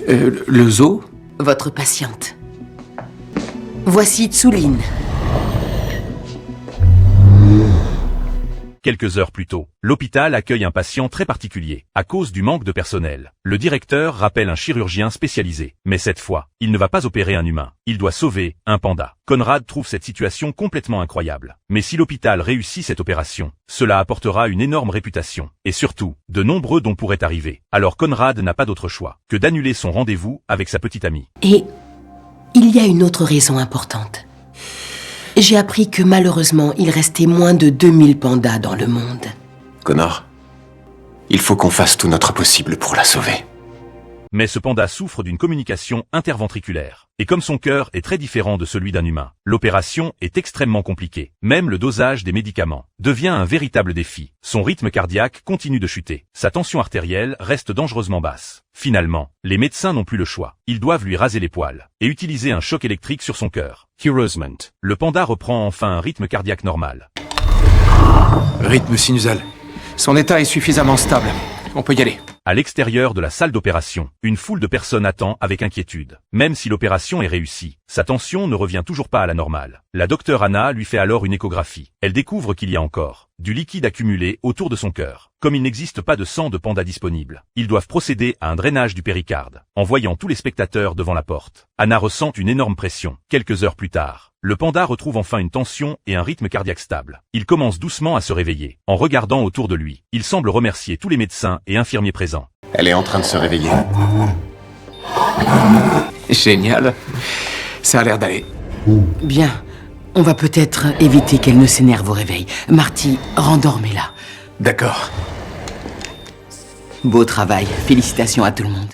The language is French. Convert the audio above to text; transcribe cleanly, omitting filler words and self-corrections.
Le zoo? Votre patiente. Voici Tsuline. Quelques heures plus tôt, l'hôpital accueille un patient très particulier, à cause du manque de personnel. Le directeur rappelle un chirurgien spécialisé. Mais cette fois, il ne va pas opérer un humain. Il doit sauver un panda. Conrad trouve cette situation complètement incroyable. Mais si l'hôpital réussit cette opération, cela apportera une énorme réputation. Et surtout, de nombreux dons pourraient arriver. Alors Conrad n'a pas d'autre choix que d'annuler son rendez-vous avec sa petite amie. Et il y a une autre raison importante. J'ai appris que malheureusement, il restait moins de 2000 pandas dans le monde. Connor, il faut qu'on fasse tout notre possible pour la sauver. Mais ce panda souffre d'une communication interventriculaire. Et comme son cœur est très différent de celui d'un humain, l'opération est extrêmement compliquée. Même le dosage des médicaments devient un véritable défi. Son rythme cardiaque continue de chuter. Sa tension artérielle reste dangereusement basse. Finalement, les médecins n'ont plus le choix. Ils doivent lui raser les poils et utiliser un choc électrique sur son cœur. Heureusement, le panda reprend enfin un rythme cardiaque normal. Rythme sinusal. Son état est suffisamment stable. On peut y aller. À l'extérieur de la salle d'opération, une foule de personnes attend avec inquiétude. Même si l'opération est réussie, sa tension ne revient toujours pas à la normale. La docteure Anna lui fait alors une échographie. Elle découvre qu'il y a encore du liquide accumulé autour de son cœur. Comme il n'existe pas de sang de panda disponible, ils doivent procéder à un drainage du péricarde. En voyant tous les spectateurs devant la porte, Anna ressent une énorme pression. Quelques heures plus tard, le panda retrouve enfin une tension et un rythme cardiaque stable. Il commence doucement à se réveiller. En regardant autour de lui, il semble remercier tous les médecins et infirmiers présents. Elle est en train de se réveiller. Génial. Ça a l'air d'aller. Bien. On va peut-être éviter qu'elle ne s'énerve au réveil. Marty, rendormez-la. D'accord. Beau travail. Félicitations à tout le monde.